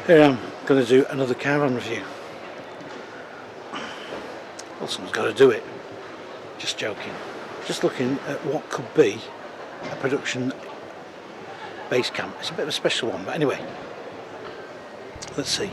Here I am, going to do another caravan review. Well, someone's got to do it. Just joking. Just looking at what could be a production base camp. It's a bit of a special one, but anyway, let's see.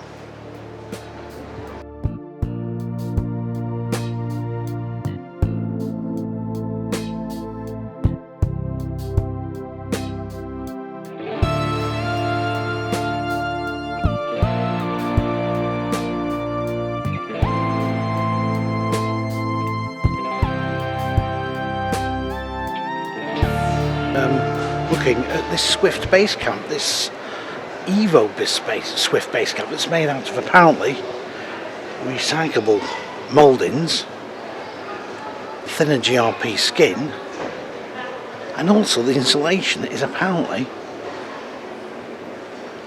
Looking at this Swift Basecamp, this Evo Swift Basecamp that's made out of apparently recyclable mouldings, thinner GRP skin, and also the insulation is apparently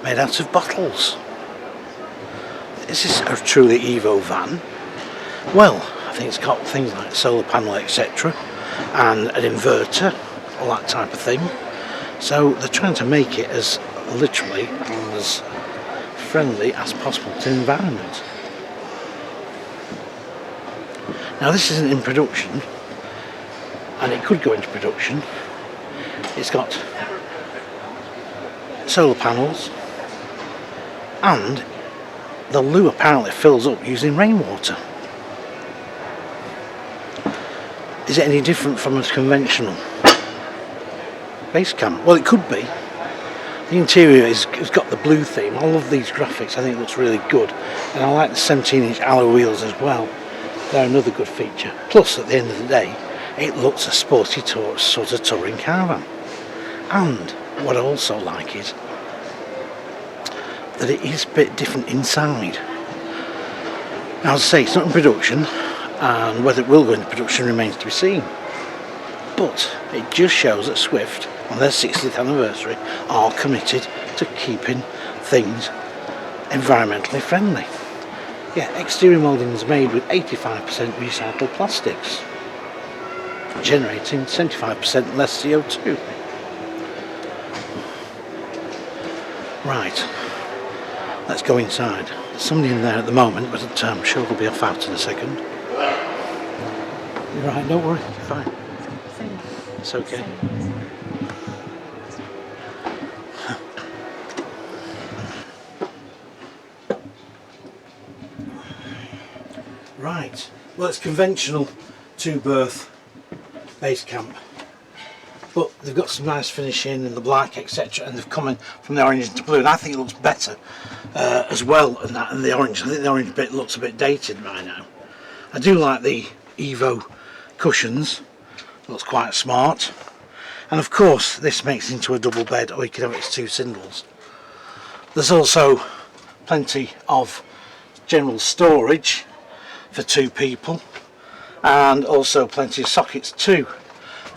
made out of bottles. Is this a truly Evo van? Well, I think it's got things like solar panel, etc., and an inverter, all that type of thing. So they're trying to make it as literally as friendly as possible to the environment. Now this isn't in production, and it could go into production. It's got solar panels, and the loo apparently fills up using rainwater. Is it any different from a conventional base camp? Well, it could be. The interior has got the blue theme. I love these graphics. I think it looks really good, and I like the 17-inch alloy wheels as well. They're another good feature. Plus, at the end of the day, it looks a sporty sort of touring caravan. And what I also like is that it is a bit different inside. Now, as I say, it's not in production, and whether it will go into production remains to be seen. But it just shows that Swift, on their 60th anniversary, are committed to keeping things environmentally friendly. Yeah, exterior moulding is made with 85% recycled plastics, generating 75% less CO2. Right, let's go inside. There's somebody in there at the moment, but I'm sure they'll be off out in a second. You're right, don't worry, you're fine. It's okay. Right, well, it's conventional two-berth base camp, but they've got some nice finishing in the black, etc., and they've come in from the orange into blue, and I think it looks better as well than that, and the orange. I think the orange bit looks a bit dated by now. I do like the Evo cushions. Looks quite smart, and of course this makes it into a double bed, or you can have it as two singles. There's also plenty of general storage for two people, and also plenty of sockets too.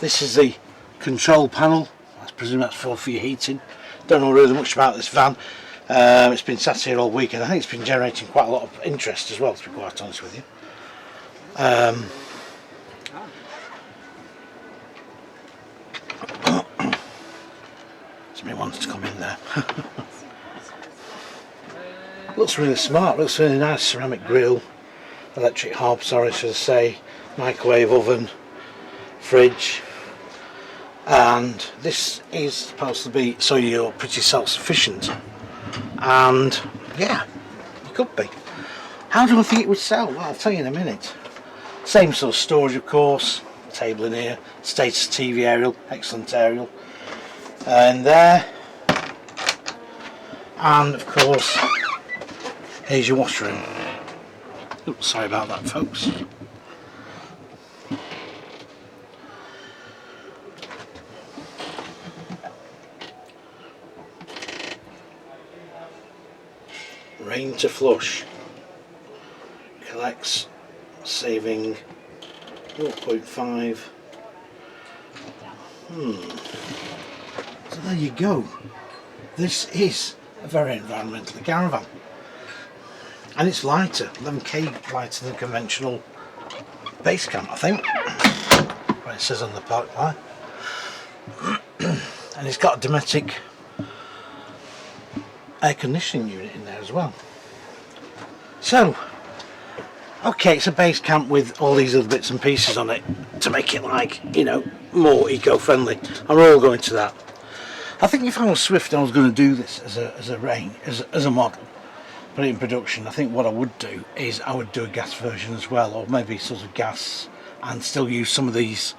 This is the control panel. I presume that's for your heating. Don't know really much about this van. It's been sat here all week, and I think it's been generating quite a lot of interest as well, to be quite honest with you. Somebody wants to come in there. Looks really smart, looks really nice. Ceramic grill, electric hob, sorry should I say, microwave oven, fridge, and this is supposed to be so you're pretty self-sufficient, and yeah, you could be. How do I think it would sell? Well, I'll tell you in a minute. Same sort of storage, of course. Table in here, status TV aerial, excellent aerial, and there, and of course here's your washroom. Oops, sorry about that, folks. Rain to flush, collects, saving 0.5. So there you go. This is a very environmental caravan, and it's lighter, 11k lighter than conventional base camp, I think. What it says on the park line. And it's got a Dometic air conditioning unit in there as well. So, okay, it's a Basecamp with all these other bits and pieces on it to make it, like, you know, more eco-friendly, and we're all going to that. I think if I was Swift and I was going to do this as a model, put it in production, I think what I would do is I would do a gas version as well, or maybe sort of gas and still use some of these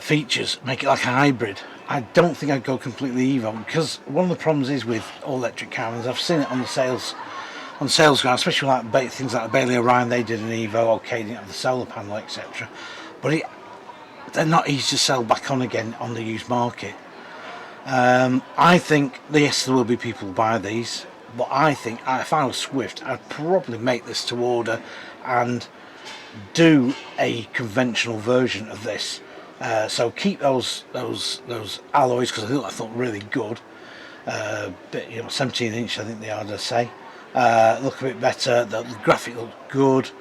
features, make it like a hybrid. I don't think I'd go completely EVO, because one of the problems is with all electric caravans, I've seen it on the sales ground, especially like things like Bailey Orion, they did an EVO, okay, didn't have the solar panel, etc. But they're not easy to sell back on again on the used market. I think, yes, there will be people who buy these, but I think if I was Swift, I'd probably make this to order and do a conventional version of this. So keep those alloys, because I thought really good. But, you know, 17 inch I think they are, to say. Look a bit better. The graphic looks good.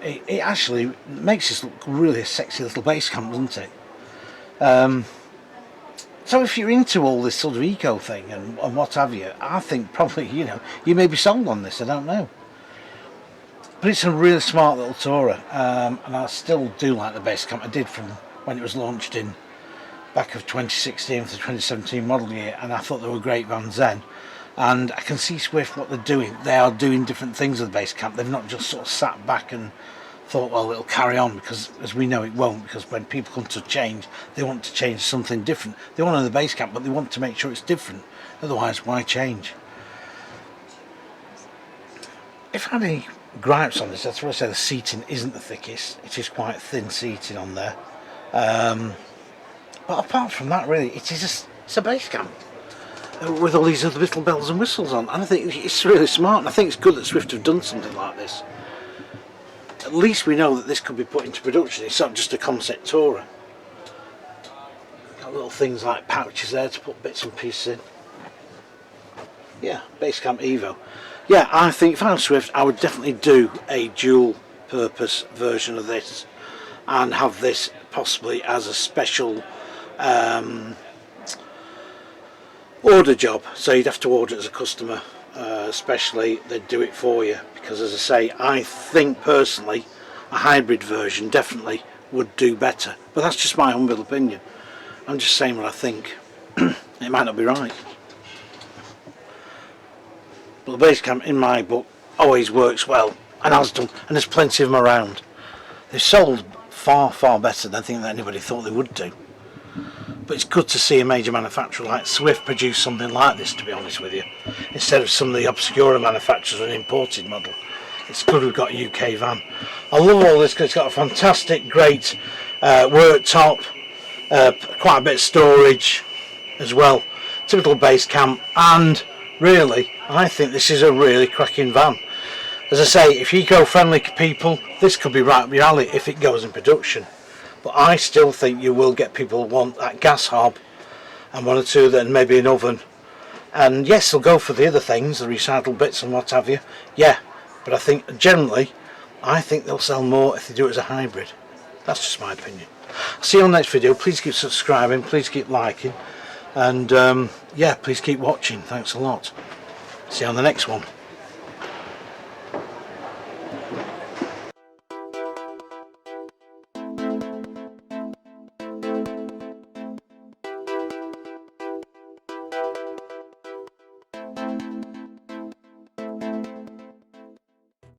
It actually makes this look really a sexy little Basecamp, doesn't it? So if you're into all this sort of eco thing and what have you, I think probably, you know, you may be sold on this, I don't know. But it's a really smart little tourer, and I still do like the Basecamp. I did from when it was launched in back of 2016 to 2017 model year, and I thought they were great vans then. And I can see Swift, what they're doing. They are doing different things with the Basecamp. They've not just sort of sat back and thought, well, it'll carry on, because as we know it won't, because when people come to change, they want to change something different. They want the Basecamp, but they want to make sure it's different. Otherwise, why change? If I had any gripes on this, that's why I say the seating isn't the thickest. It is quite thin seating on there. But apart from that, really, it's a Basecamp with all these other little bells and whistles on, and I think it's really smart, and I think it's good that Swift have done something like this. At least we know that this could be put into production. It's not just a concept tourer. Got little things like pouches there to put bits and pieces in. Yeah, Basecamp Evo. Yeah, I think if I was Swift, I would definitely do a dual purpose version of this and have this possibly as a special order job. So you'd have to order it as a customer, especially they'd do it for you, because as I say, I think personally a hybrid version definitely would do better, but that's just my humble opinion. I'm just saying what I think. It might not be right, but the Basecamp in my book always works well, and has done, and there's plenty of them around. They've sold far better than I think that anybody thought they would do. But it's good to see a major manufacturer like Swift produce something like this, to be honest with you, instead of some of the obscure manufacturers and imported model. It's good we've got a UK van. I love all this because it's got a fantastic, great worktop, quite a bit of storage as well, typical Basecamp, and really, I think this is a really cracking van. As I say, if eco-friendly people, this could be right up your alley if it goes in production. But I still think you will get people who want that gas hob and one or two, then maybe an oven. And yes, they'll go for the other things, the recycled bits and what have you. Yeah, but I think generally, I think they'll sell more if they do it as a hybrid. That's just my opinion. I'll see you on the next video. Please keep subscribing, please keep liking, and yeah, please keep watching. Thanks a lot. See you on the next one.